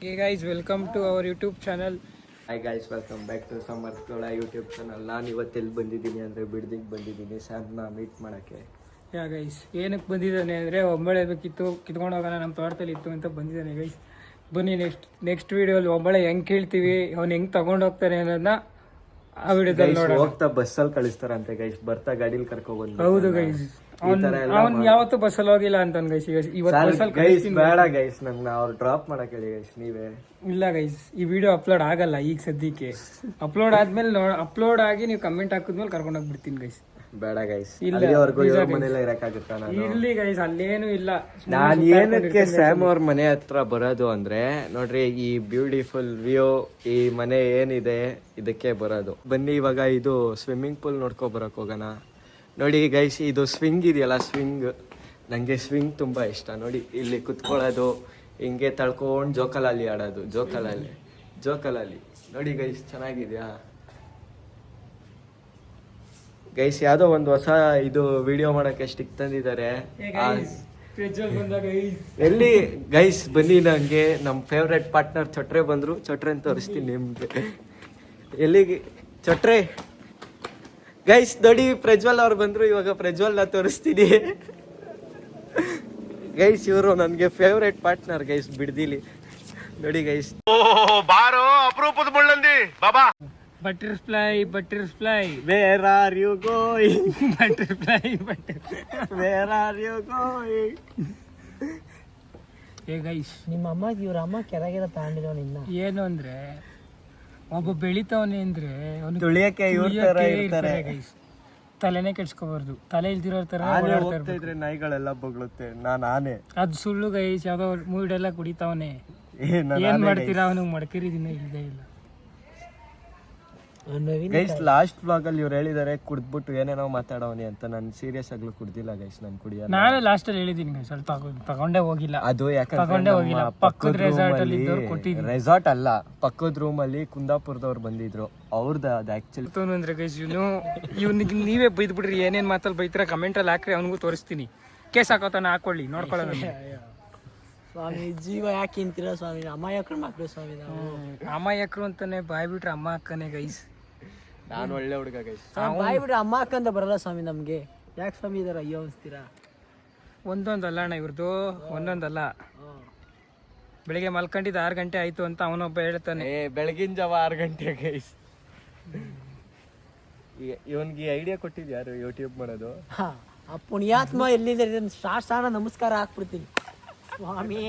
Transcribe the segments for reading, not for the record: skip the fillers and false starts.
Okay guys, welcome to our YouTube channel. Hi guys, welcome back to ಸಮರ್ಥ್ಗಳ YouTube channel. ನಾನು ಇವತ್ತೆಲ್ಲಿ ಬಂದಿದ್ದೀನಿ ಅಂದರೆ ಬಿಡ್ದಿಗೆ ಬಂದಿದ್ದೀನಿ ಸ್ಯಾಮ್ನ ಮೀಟ್ ಮಾಡೋಕ್ಕೆ. ಯಾ ಗೈಸ್, ಏನಕ್ಕೆ ಬಂದಿದ್ದಾನೆ ಅಂದರೆ ಒಂಬಳೆ ಬೇಕಿತ್ತು, ಕಿತ್ಕೊಂಡು ಹೋಗೋಣ, ನಮ್ಮ ತೋಟದಲ್ಲಿ ಇತ್ತು ಅಂತ ಬಂದಿದ್ದಾನೆ ಗೈಸ್. ಬನ್ನಿ ನೆಕ್ಸ್ಟ್ ವಿಡಿಯೋಲಿ ಒಂಬಳೆ ಹೆಂಗೆ ಕೇಳ್ತೀವಿ, ಅವ್ನು ಹೆಂಗೆ ತಗೊಂಡು ಹೋಗ್ತಾನೆ ಅನ್ನೋದನ್ನ ಆ ವಿಡಿಯೋದಲ್ಲಿ ನೋಡೋಣ. ಹೋಗ್ತಾ ಬಸ್ಸಲ್ಲಿ ಕಳಿಸ್ತಾರಂತೆ ಗೈಸ್, ಬರ್ತಾ ಗಾಡೀಲಿ ಕರ್ಕೊಬಂದು. ಹೌದು ಗೈಸ್, ಅವ್ನು ಯಾವತ್ತೂ ಬಸ್ಸಲ್ಲಿ ಹೋಗಿಲ್ಲ ಅಂತ ಗೈಸ್. ಇವತ್ತು ಗೈಸ್ ಬೇಡ ಗೈಸ್, ನನ್ನ ಅವ್ರು ಡ್ರಾಪ್ ಮಾಡಕ್ಕೆ ಹೇಳಿ ಗೈಸ್ ನೀವೇ. ಇಲ್ಲ ಗೈಸ್, ಈ ವಿಡಿಯೋ ಅಪ್ಲೋಡ್ ಆಗಲ್ಲ ಈಗ ಸದ್ಯಕ್ಕೆ. ಅಪ್ಲೋಡ್ ಆದ್ಮೇಲೆ ಅಪ್ಲೋಡ್ ಆಗಿ ನೀವು ಕಮೆಂಟ್ ಹಾಕಿದ್ಮೇಲೆ ಕರ್ಕೊಂಡು ಹೋಗ್ಬಿಡ್ತೀನಿ ಗೈಸ್. ಬೇಡ ಗೈಸ್, ಅಲ್ಲಿವರೆಗೂ ಇವ್ರ ಮನೇಲಿ ಇರಕ್ಕಾಗುತ್ತಾ? ಇರ್ಲಿ ಗೈಸ್, ಅಲ್ಲೇನು ಇಲ್ಲ. ನಾನು ಏನಕ್ಕೆ ಸ್ಯಾಮ್ ಅವ್ರ ಮನೆ ಹತ್ರ ಬರೋದು ಅಂದ್ರೆ, ನೋಡ್ರಿ ಈ ಬ್ಯೂಟಿಫುಲ್ ವ್ಯೂ, ಈ ಮನೆ ಏನಿದೆ ಇದಕ್ಕೆ ಬರೋದು. ಬನ್ನಿ ಇವಾಗ ಇದು ಸ್ವಿಮ್ಮಿಂಗ್ ಪೂಲ್ ನೋಡ್ಕೊ ಬರಕ್ ಹೋಗೋಣ. ನೋಡಿ ಗೈಸ್, ಇದು ಸ್ವಿಂಗ್ ಇದೆಯಲ್ಲ, ಸ್ವಿಂಗ್, ನನಗೆ ಸ್ವಿಂಗ್ ತುಂಬ ಇಷ್ಟ. ನೋಡಿ ಇಲ್ಲಿ ಕುತ್ಕೊಳ್ಳೋದು, ಹಿಂಗೆ ತಳ್ಕೊಂಡು ಜೋಕಾಲಲ್ಲಿ ಆಡೋದು, ಜೋಕಾಲಲ್ಲಿ ನೋಡಿ ಗೈಸ್, ಚೆನ್ನಾಗಿದೆಯಾ ಗೈಸ್? ಯಾವುದೋ ಒಂದು ಹೊಸ ಇದು ವಿಡಿಯೋ ಮಾಡೋಕ್ಕೆ ಸ್ಟಿಕ್ ತಂದಿದ್ದಾರೆ. ಎಲ್ಲಿ ಗೈಸ್ ಬನ್ನಿ, ನನಗೆ ನಮ್ಮ ಫೇವ್ರೆಟ್ ಪಾರ್ಟ್ನರ್ ಚೊಟ್ರೆ ಬಂದರು. ಚೊಟ್ರೆನ ತೋರಿಸ್ತೀನಿ ನಿಮಗೆ. ಎಲ್ಲಿಗೆ ಚೊಟ್ರೆ? ಗೈಸ್ ನೋಡಿ, ಪ್ರಜ್ವಲ್ ಅವ್ರು ಬಂದರು. ಇವಾಗ ಪ್ರಜ್ವಲ್ನ ತೋರಿಸ್ತೀನಿ ಗೈಸ್. ಇವರು ನನಗೆ ಫೇವ್ರೆಟ್ ಪಾರ್ಟ್ನರ್ ಗೈಸ್, ಬಿಡ್ದಿಲಿ. ನೋಡಿ ಗೈಸ್, ಬಾರೋ ಅಪರೂಪದ ಮುಳ್ಳಂದಿ ಬಾಬಾ. Butterfly where are you going? Butterfly where are you going? ಏ ಗೈಸ್, ನಿಮ್ಮ ಅಮ್ಮ ಇವ್ರ ಅಮ್ಮ ಕೆಳಗೆಲ್ಲ ತಗೊಂಡಿರೋ ನಿನ್ನ. ಏನು ಅಂದ್ರೆ, ಒಬ್ಬ ಬೆಳಿತಾವನೆ ಅಂದ್ರೆ ತುಳಿಯಕ್ಕೆ ಇವ್ರ ತರ ಇರ್ತಾರೆ ಗೈಸ್. ತಲೆನೇ ಕೆಡ್ಸ್ಕೋಬಾರ್ದು. ತಲೆ ಇಲ್ದಿರೋ ತರ ಹೋಗ್ತಾ ಇದ್ರೆ ನಾಯಿಗಳೆಲ್ಲ ಬೊಗಳುತ್ತೆ. ನಾನು ಆನೆ. ಅದು ಸುಳ್ಳು ಗೈಸ್, ಯಾವ್ದೋ ಮೂಡೆಲ್ಲ ಕುಡಿತಾವನೆ. ಏನ್ ಮಾಡ್ತೀರಾ, ಅವನಿಗೆ ಮಡ್ಕೇರಿ ದಿನ ಇಲ್ಲದೆ ಇಲ್ಲ ಗೈಸ್. ಲಾಸ್ಟ್ ವ್ಲಾಗ್ ಅಲ್ಲಿ ಇವ್ರು ಹೇಳಿದಾರೆ ಕುಡ್ದ್ಬಿಟ್ಟು ಏನೇನೋ ಮಾತಾಡೋನಿ ಅಂತ. ನಾನು ಸೀರಿಯಸ್ ಆಗ್ಲೂ ಕುಡ್ದಿಲ್ಲ ಗೈಸ್, ನಾನು ಕುಡಿಯಲ್ಲ. ನಾನು ಲಾಸ್ಟ್ ಅಲ್ಲಿ ಹೇಳಿದೀನಿ ಗೈಸ್, ಅಲ್ಲಿ ತಗೊಂಡೇ ಹೋಗಿಲ್ಲ. ಅದು ತಗೊಂಡೇ ಹೋಗಿಲ್ಲ. ಪಕ್ಕದ ರೆಸಾರ್ಟ್ ಅಲ್ಲಿ ರೆಸಾರ್ಟ್ ಅಲ್ಲ, ಪಕ್ಕದ ರೂಮ್ ಅಲ್ಲಿ ಕುಂದಾಪುರದವ್ರು ಬಂದಿದ್ರು. ಅವ್ರದ್ದು ಅದು ಆಕ್ಚುಲಿ ಅಂದ್ರೆ ಗೈಸ್, ಇವ್ನಿಗೆ ನೀವೇ ಬೈದ್ಬಿಡ್ರಿ. ಏನೇನ್ ಮಾತಲ್ಲಿ ಬೈತೀರಾ ಕಮೆಂಟ್ ಅಲ್ಲಿ ಹಾಕ್ರಿ, ಅವನಿಗೂ ತೋರಿಸ್ತೀನಿ. ಕೇಸ್ ಹಾಕೋತಾನ, ಹಾಕೊಳ್ಳಿ, ನೋಡ್ಕೊಳ್ಳೋಣ. ಸ್ವಾಮಿ ಜೀವ ಯಾಕೆ ಇಂತೀರ ಸ್ವಾಮಿ? ಅಮಾಯಕರು ಮಕ್ಕಳು ಸ್ವಾಮಿ ನಾವು. ಅಮಾಯಕರು ಅಂತಾನೆ ಬಾಯ್ ಬಿಟ್ರೆ ಅಮ್ಮ ಅಕ್ಕನೇ ಗೈಸ್. ನಾನು ಒಳ್ಳೆ ಹುಡುಗ ಗೈಸ್. ಬಾಯ್ ಬಿಟ್ರೆ ಅಮ್ಮ ಅಕ್ಕಂತ ಬರಲ್ಲ ಸ್ವಾಮಿ ನಮ್ಗೆ. ಯಾಕೆ ಸ್ವಾಮಿ ಇದಾರ ಅಯ್ಯೋ ಅನ್ಸ್ತೀರಾ? ಒಂದೊಂದಲ್ಲ ಅಣ್ಣ, ಇವ್ರದ್ದು ಒಂದೊಂದಲ್ಲ. ಬೆಳಿಗ್ಗೆ ಮಲ್ಕೊಂಡಿದ್ದು 6 ಗಂಟೆ ಆಯ್ತು ಅಂತ ಅವನೊಬ್ಬ ಹೇಳ್ತಾನೆ. ಬೆಳಗಿನ ಜಾವ 6 ಗಂಟೆ ಗೈಸ್. ಇವನ್ಗೆ ಐಡಿಯಾ ಕೊಟ್ಟಿದ್ದು ಯಾರು ಯೂಟ್ಯೂಬ್ ಮಾಡೋದು? ಆ ಪುಣ್ಯಾತ್ಮ ಎಲ್ಲಿದ್ದಾರೆ? ಸಾಷ್ಟಾಂಗ ನಮಸ್ಕಾರ ಹಾಕ್ಬಿಡ್ತೀನಿ ಸ್ವಾಮಿ.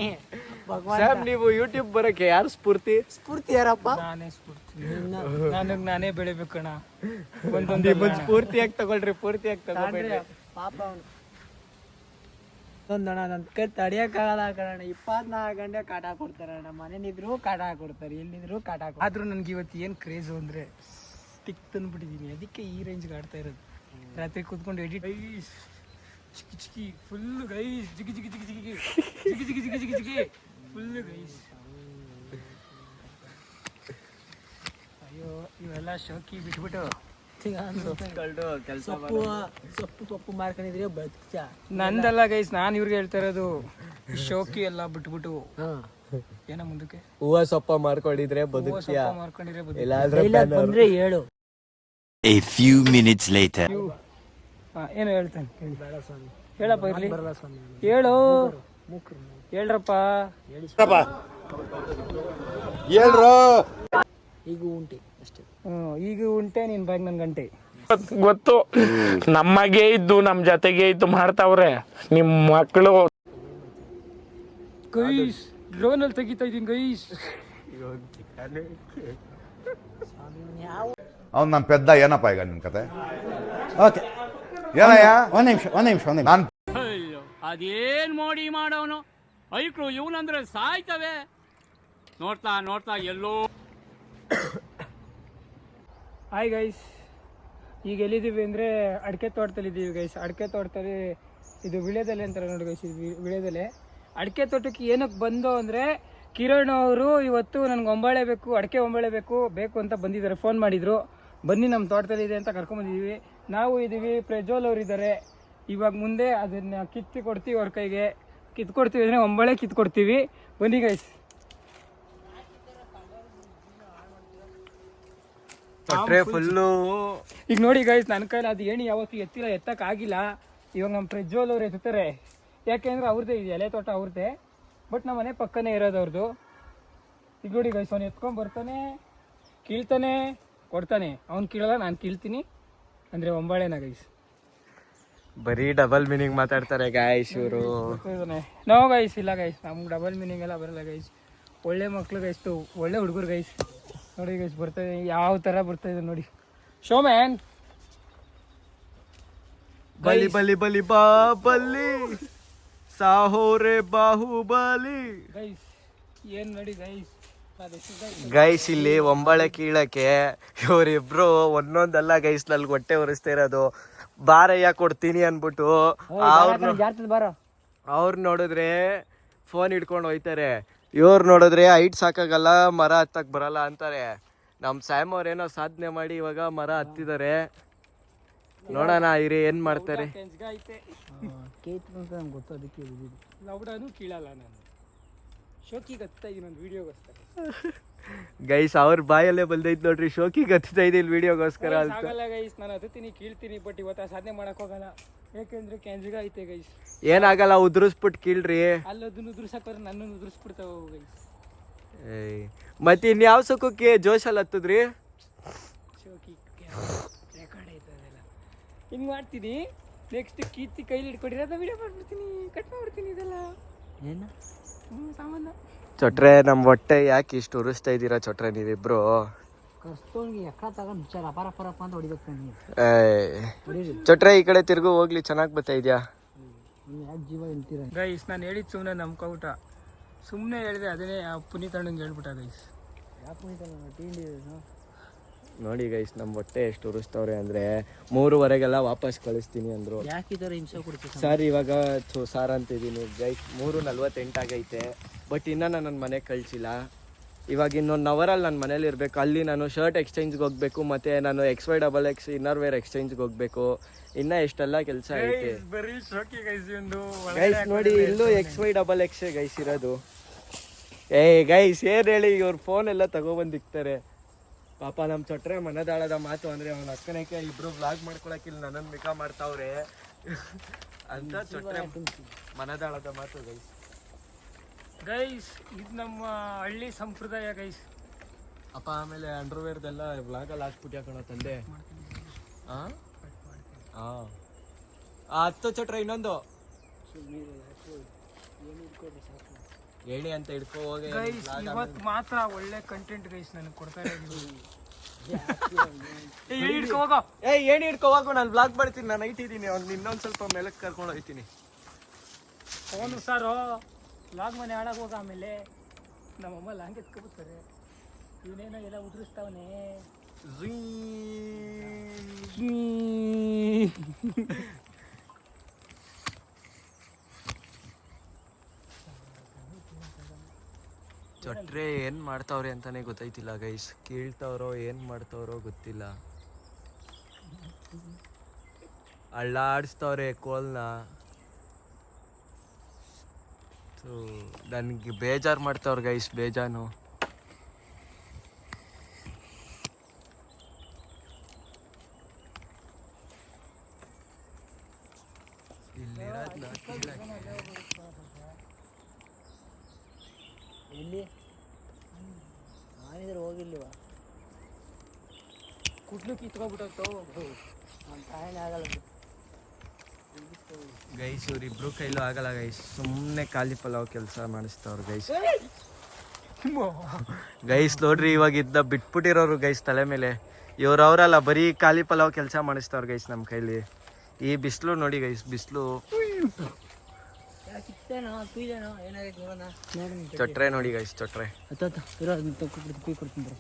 ಭಗವಾನ್, ನೀವು ಯೂಟ್ಯೂಬ್ ಬರಕ್ಕೆ ಯಾರು ಸ್ಫೂರ್ತಿ ಯಾರಪ್ಪ? ನಾನೇ ಸ್ಫೂರ್ತಿ. ನಾನೇ ಬೆಳಿಬೇಕಣ್ಣ. ಸ್ಫೂರ್ತಿಯಾಗಿ ತಗೊಳ್ರಿ, ಪೂರ್ತಿಯಾಗಿ ತಗೊಳ್ರಿ. ಪಾಪ ಅವನು ಒಂದಣ್ಣ ನನ್ನ ಕೈ ತಡಿಯಕ್ಕಾಗಲ್ಲ ಕಣ. 24 ಗಂಟೆ ಕಾಟ ಕೊಡ್ತಾರಣ್ಣ. ಮನೇಲಿದ್ರು ಕಾಟ ಕೊಡ್ತಾರೆ, ಎಲ್ಲಿದ್ರು ಕಾಟ ಕೊಡ್ತಾರೆ. ಆದ್ರೂ ನನ್ಗೆ ಇವತ್ತು ಏನ್ ಕ್ರೇಜ್ ಅಂದ್ರೆ ಸ್ಟಿಕ್ ತಂದ್ಬಿಟ್ಟಿದೀನಿ. ಅದಕ್ಕೆ ಈ ರೇಂಜ್ಗೆ ಆಡ್ತಾ ಇರೋದು. ರಾತ್ರಿ ಕೂತ್ಕೊಂಡು ಎಡಿಟ್ ಚಿಕ್ಕಿ ಫುಲ್ ಗೈಸ್, ಜಿಗಿ ಫುಲ್ ಗೈಸ್. ಅಯ್ಯೋ, ಇವೆಲ್ಲ ಶೋಕಿ ಬಿಟ್ಬಿಟ್ಟು ಸೊಪ್ಪು ಮಾರ್ಕೊಂಡಿದ್ರೆ ಬದುಕ. ನಂದಲ್ಲ ಗೈಸ್, ನಾನು ಇವ್ರಿಗೆ ಹೇಳ್ತಾ ಇರೋದು. ಶೋಕಿ ಎಲ್ಲ ಬಿಟ್ಬಿಟ್ಟು ಏನೋ ಮುಂದಕ್ಕೆ ಹೂವ ಸೊಪ್ಪ ಮಾರ್ಕೊಂಡಿದ್ರೆ ಬದುಕ್ತಿಯಾ? ಮಾರ್ಕೊಂಡಿದ್ರೆ ಬಂದ್ರೆ ಹೇಳು. A few minutes later. ಏನು ಹೇಳ್ತಾನೆ ಹೇಳಪ್ಪ. ಇರ್ಲಿ, ಹೇಳು, ಹೇಳ್ರಪ್ಪ. ಈಗ ಉಂಟೆ ಅಷ್ಟೇ. ಈಗ ಉಂಟೆ ನಿನ್ ಬ್ಯಾಗ್ ನನ್ ಗಂಟೆ. ಗೊತ್ತು, ನಮಗೆ ಇದ್ದು ನಮ್ ಜೊತೆಗೆ ಇದ್ದು ಮಾಡ್ತಾವ್ರೆ ನಿಮ್ ಮಕ್ಕಳು. ಗೈಸ್, ಡ್ರೋನ್ ಅಲ್ಲಿ ತೆಗಿತಾ ಇದೀನಿ ಗೈಸ್. ಅವ್ನು ನಮ್ಮ ಪೆದ್ದ. ಏನಪ್ಪ ಈಗ ನಿಮ್ ಕತೆ? ಓಕೆ, ಏನಯ್ಯ? ಒಂದ್ ನಿಮಿಷ ನಾನು ಅದೇನ್ ಮೋಡಿ ಮಾಡೋನು ಐಕ್ಳು ಇವನಂದ್ರೆ ಸಾಯ್ತವೆ. ನೋಡ್ತಾ ಎಲ್ಲೋ. ಹಾಯ್ ಗೈಸ್, ಈಗ ಎಲ್ಲಿದ್ದೀವಿ ಅಂದರೆ ಅಡಿಕೆ ತೋಟದಲ್ಲಿ ಇದ್ದೀವಿ ಗೈಸ್. ಅಡಿಕೆ ತೋಟದಲ್ಲಿ ಇದು ವಿಳೆದೆಲೆ ಅಂತಾರೆ ನೋಡಿ ಗೈಸ್. ಇದು ವಿಳೆದೆಲೆ. ಅಡಿಕೆ ತೋಟಕ್ಕೆ ಏನಕ್ಕೆ ಬಂದು ಅಂದರೆ, ಕಿರಣ್ ಅವರು ಇವತ್ತು ನನಗೆ ಒಂಬಳೆ ಬೇಕು ಅಂತ ಬಂದಿದ್ದಾರೆ. ಫೋನ್ ಮಾಡಿದರು, ಬನ್ನಿ ನಮ್ಮ ತೋಟದಲ್ಲಿ ಇದೆ ಅಂತ ಕರ್ಕೊಂಬಂದಿದ್ದೀವಿ. ನಾವು ಇದ್ದೀವಿ, ಪ್ರಜ್ವಲ್ ಅವರು ಇದ್ದಾರೆ. ಇವಾಗ ಮುಂದೆ ಅದನ್ನು ಕಿತ್ತಿ ಕೊಡ್ತೀವಿ ಅವ್ರ ಕೈಗೆ. ಕಿತ್ಕೊಡ್ತೀವಿ ಅಂದರೆ ಒಂಬಳೆ ಕಿತ್ಕೊಡ್ತೀವಿ. ಬನ್ನಿ ಗೈಸ್. ಚಟ್ರೆ ಫುಲ್ಲು. ಈಗ ನೋಡಿ ಗೈಸ್, ನನ್ನ ಕೈಲಿ ಅದು ಏಣಿ ಯಾವತ್ತು ಎತ್ತಕ್ಕಾಗಿಲ್ಲ. ಇವಾಗ ನಮ್ಮ ಪ್ರಜ್ವಲ್ ಅವ್ರು ಎತ್ತುತ್ತಾರೆ, ಯಾಕೆಂದ್ರೆ ಅವ್ರದ್ದೇ ಇದೆ ಎಲೆ ತೋಟ ಅವ್ರದ್ದೇ, ಬಟ್ ನಮ್ಮ ಮನೆ ಪಕ್ಕನೇ ಇರೋದು ಅವ್ರದ್ದು. ಈಗ ನೋಡಿ ಗೈಸ್, ಅವ್ನು ಎತ್ಕೊಂಡ್ ಬರ್ತಾನೆ, ಕೀಳ್ತಾನೆ, ಕೊಡ್ತಾನೆ. ಅವ್ನು ಕೀಳಲ್ಲ, ನಾನು ಕೀಳ್ತೀನಿ, ಅಂದರೆ ಒಂಬಾಳೆನ ಗೈಸ್. ಬರೀ ಡಬಲ್ ಮೀನಿಂಗ್ ಮಾತಾಡ್ತಾರೆ ಗಾಯ್ಸ್ ಇವರು. ನೋ ಗೈಸ್, ಇಲ್ಲ ಗೈಸ್, ನಮ್ಗೆ ಡಬಲ್ ಮೀನಿಂಗ್ ಎಲ್ಲ ಬರಲ್ಲ ಗೈಸ್. ಒಳ್ಳೆ ಮಕ್ಳು ಗೈಸ್, ಒಳ್ಳೆ ಹುಡುಗರು ಗೈಸ್. ನೋಡಿ ಗೈಸ್ ಬರ್ತಾಯಿದೆ, ಯಾವ ಥರ ಬರ್ತಾಯಿದೆ ನೋಡಿ. Show man. ಬಲಿ ಬಲಿ ಬಲಿ ಬಾಬಲಿ ಸಾಹೋರೆ ಬಾಹುಬಲಿ. ಗೈಸ್ ಏನು ನೋಡಿ ಗೈಸ್, ಗೈಸ್ ಇಲ್ಲಿ ಒಂಬಳೆ ಕೀಳಕ್ಕೆ ಇವರಿಬ್ರು ಒಂದೊಂದಲ್ಲ ಗೈಸ್, ನಲ್ಲಿ ಹೊಟ್ಟೆ ಉರಿಸ್ತಾ ಇರೋದು. ಬಾರಯ್ಯ ಕೊಡ್ತೀನಿ ಅನ್ಬಿಟ್ಟು ಅವ್ರು ನೋಡಿದ್ರೆ ಫೋನ್ ಹಿಡ್ಕೊಂಡು ಹೋಯ್ತಾರೆ, ಇವ್ರು ನೋಡಿದ್ರೆ ಹೈಟ್ ಸಾಕಾಗಲ್ಲ, ಮರ ಹತ್ತಕ್ ಬರಲ್ಲ ಅಂತಾರೆ. ನಮ್ ಸ್ಯಾಮ್ ಅವ್ರೇನೋ ಸಾಧನೆ ಮಾಡಿ ಇವಾಗ ಮರ ಹತ್ತಿದ್ದಾರೆ. ನೋಡೋಣ ಇರಿ ಏನ್ ಮಾಡ್ತಾರೆ. ಗೊತ್ತು, ಅದಕ್ಕೆ ಲಾಕ್ಡೌನು ಕೀಳಲ್ಲ ನಾನು, ಶೋಕಿಗೆ ಹತ್ತಾ ಇದೀನಿ ಒಂದು ವೀಡಿಯೋಗೋಸ್ಕರ. ಗೈಸ್ ಅವ್ರ ಬಾಯಲ್ಲೇ ಬಂದೈತ್ ನೋಡ್ರಿ, ಶೋಕಿಗೆ ಹತ್ತಾ ಇದೀನಿ ವಿಡಿಯೋಗೋಸ್ಕರ ಅಂತ. ಆಗಲ್ಲ ಗೈಸ್, ನಾನು ಹತ್ತೀನಿ ಕೀಳ್ತೀನಿ, ಬಟ್ ಇವತ್ತು ಸಾಧನೆ ಮಾಡಕ್ ಹೋಗಲ್ಲ, ಯಾಕೆಂದ್ರೆ ಕೆಂಜಿಗ ಐತೆ ಗೈಸ್. ಏನಾಗಲ್ಲ, ಉದ್ರಿಸ್ಬಿಟ್ಟು ಕೀಳ್ರಿ. ಅಲ್ಲದನ್ನು ಉದುರ್ಸಕ್ಕೋದ್ರೆ ನನ್ನನ್ನು ಉದುರಿಸ್ಬಿಡ್ತಾವ ಗೈಸ್. ಮತ್ತೆ ಇನ್ಯಾವ ಸುಖಕ್ಕೆ ಜೋಶಲ್ಲಿ ಹತ್ತದ್ರಿ? ಶೋಕಿ ರೆಕಾರ್ಡ್ ಐತೆ ಅದೆಲ್ಲ. ಹಿಂಗೆ ಮಾಡ್ತೀನಿ, ನೆಕ್ಸ್ಟ್ ಕೀರ್ತಿ ಕೈಲಿ ಹಿಡ್ಕೊಂಡಿರೋದ ವಿಡಿಯೋ ಮಾಡ್ಬಿಡ್ತೀನಿ, ಕಟ್ ಮಾಡ್ಬಿಡ್ತೀನಿ ಇದೆಲ್ಲ. ಏನು ಸಾಮಾನ್ಯ ಚೊಟ್ರೆ ನಮ್ ಹೊಟ್ಟೆ ಯಾಕೆ ಇಷ್ಟು ಉರಿಸ್ತಾ ಇದ್ದೀರಾ ಚೊಟ್ರೆ ನೀವಿಬ್ರು? ಕಸ್ತೋನ್ಗೆ ಎಕ್ಕ ತಗೊಂಡು ವಿಚಾರ ಅಪಾರ ಪರಪ್ಪ ಅಂತ ಹೊಡಿಬೇಕು ನೀವು. ಚೊಟ್ರೆ ಈ ಕಡೆ ತಿರ್ಗು ಹೋಗ್ಲಿ, ಚೆನ್ನಾಗಿ ಬರ್ತಾ ಇದ್ಯಾ? ಯಾಕೆ ಜೀವ ಹೇಳ್ತೀರ ಗೈಸ್? ನಾನು ಹೇಳಿದ್ದು ಸುಮ್ಮನೆ ನಂಬ್ಕೊಬಿಟ್ಟ, ಸುಮ್ಮನೆ ಹೇಳಿದೆ, ಅದನ್ನೇ ಪುನೀತ್ ಅಣ್ಣಂಗೆ ಹೇಳ್ಬಿಟ್ಟ ಗೈಸ್. ಯಾಕೆ ಮುಗಿತಲ್ಲ ಟೀಂಡಿ ನೋಡಿ ಗೈಸ್, ನಮ್ಮ ಹೊಟ್ಟೆ ಎಷ್ಟು ಉರಿಸ್ತವ್ರೆ ಅಂದ್ರೆ 3:15ಗೆಲ್ಲ ವಾಪಸ್ ಕಳಿಸ್ತೀನಿ ಅಂದ್ರು. ಯಾಕೆ ಈ ಥರ ಹಿಂಸೆ ಕೊಡ್ತೀವಿ ಸರ್ ಇವಾಗ ಸಾರ್ ಅಂತಿದ್ದೀನಿ ಗೈಸ್, 3:48 ಆಗೈತೆ, ಬಟ್ ಇನ್ನೂ ನನ್ನ ಮನೆಗೆ ಕಳಿಸಿಲ್ಲ. ಇವಾಗ ಇನ್ನೊಂದು ಅವರಲ್ಲಿ ನನ್ನ ಮನೇಲಿ ಇರಬೇಕು. ಅಲ್ಲಿ ನಾನು ಶರ್ಟ್ ಎಕ್ಸ್ಚೇಂಜ್ಗೆ ಹೋಗ್ಬೇಕು, ಮತ್ತು ನಾನು XY XX ಇನ್ನರ್ ವೇರ್ ಎಕ್ಸ್ಚೇಂಜ್ಗೆ ಹೋಗ್ಬೇಕು. ಇನ್ನೂ ಎಷ್ಟೆಲ್ಲ ಕೆಲಸ ಐತೆ ಗೈಸ್. ನೋಡಿ ಇಲ್ಲೂ XYXX ಗೈಸ್ ಇರೋದು. ಗೈಸ್ ಏನು ಹೇಳಿ, ಇವ್ರ ಫೋನ್ ಎಲ್ಲ ತಗೊಬಂದಿಕ್ತಾರೆ. ಪಾಪ ನಮ್ಮ ಚೊಟ್ರೆ ಮನದಾಳದ ಮಾತು ಅಂದರೆ ಅವನ ಅಕ್ಕನಕ್ಕೆ ಇಬ್ರು ವ್ಲಾಗ್ ಮಾಡ್ಕೊಳಕ್ಕಿಲ್ಲ, ನನ್ನನ್ನು ಮಿಕ ಮಾಡ್ತಾವ್ರೆ ಅಂತ ಚೊಟ್ರೆ ಮನದಾಳದ ಮಾತು ಗೈಸ್. ಗೈಸ್ ಇದು ನಮ್ಮ ಹಳ್ಳಿ ಸಂಪ್ರದಾಯ ಗೈಸ್. ಅಪ್ಪ ಆಮೇಲೆ ಅಂಡರ್ವೇರ್ದೆಲ್ಲ ವ್ಲಾಗಲ್ಲಿ ಹಾಕ್ಬಿಟ್ಟು ಕಣೋ ತಂದೆ. ಹಾಂ ಹಾಂ ಹತ್ತು ಚೊಟ್ರೆ ಇನ್ನೊಂದು ಹೇಳಿ ಅಂತ ಹಿಡ್ಕೊ ಹೋಗಿ. ಗೈಸ್ ಇವತ್ತು ಮಾತ್ರ ಒಳ್ಳೆ ಕಂಟೆಂಟ್ ಗೈಸ್ ನನಗೆ ಕೊಡ್ತಾ ಇರೋದು. ಏನು ಹಿಡ್ಕೊ ಹೋಗು, ನಾನು ವ್ಲಾಗ್ ಮಾಡ್ತೀನಿ, ನಾನು ಐಟಿದ್ದೀನಿ. ಅವ್ನು ಇನ್ನೊಂದು ಸ್ವಲ್ಪ ಮೇಲಕ್ಕೆ ಕರ್ಕೊಂಡು ಹೋಗ್ತೀನಿ. ಫೋನು ಸಾರು ಲಾಗ್ ಮನೆ ಹಾಳಾಗಿ ಹೋಗ, ಆಮೇಲೆ ನಮ್ಮಮ್ಮ ಲಾಂಗ್ ಎತ್ಕೊಬಿಡ್ತಾರೆ. ಇವನೇನೋ ಎಲ್ಲ ಉದುರಿಸ್ತಾವನೆ. ಚೊಟ್ರೆ ಏನು ಮಾಡ್ತಾವ್ರೆ ಅಂತಾನೆ ಗೊತ್ತಾಯ್ತಿಲ್ಲ ಗೈಸ್. ಕೀಳ್ತಾವ್ರೋ ಏನು ಮಾಡ್ತಾವ್ರೋ ಗೊತ್ತಿಲ್ಲ. ಅಳ್ಳಾಡಿಸ್ತವ್ರೆ ಕೋಲ್ನ. ನನಗೆ ಬೇಜಾರು ಮಾಡ್ತಾವ್ರೆ ಗೈಸ್, ಬೇಜಾನು. ಎಲ್ಲಿ ನಾನಿದ್ರೆ ಹೋಗಿಲ್ವ ಕುಟ್ಲು ಕಿತ್ಕೊಬಿಟ್ಟು ನನ್ನ ತಾಯಿನೇ ಆಗಲ್ಲ ಗೈಸ್. ಇವ್ರಿಬ್ರು ಕೈಲೂ ಆಗಲ್ಲ ಗೈಸ್, ಸುಮ್ಮನೆ ಖಾಲಿ ಪಲಾವ್ ಕೆಲಸ ಮಾಡಿಸ್ತವ್ರು ಗೈಸ್. ಗೈಸ್ ನೋಡ್ರಿ, ಇವಾಗ ಇದ್ದ ಬಿಟ್ಬಿಟ್ಟಿರೋರು ಗೈಸ್ ತಲೆ ಮೇಲೆ. ಅವರಲ್ಲ ಬರೀ ಖಾಲಿ ಪಲಾವ್ ಕೆಲಸ ಮಾಡಿಸ್ತವ್ರು ಗೈಸ್ ನಮ್ಮ ಕೈಲಿ. ಈ ಬಿಸಿಲು ನೋಡಿ ಗೈಸ್, ಬಿಸಿಲು. ಚೊಟ್ರೆ ನೋಡಿ ಗೈಸ್, ಚೊಟ್ರೆ ಇರೋ ಕೊಡ್ತೀನಿ.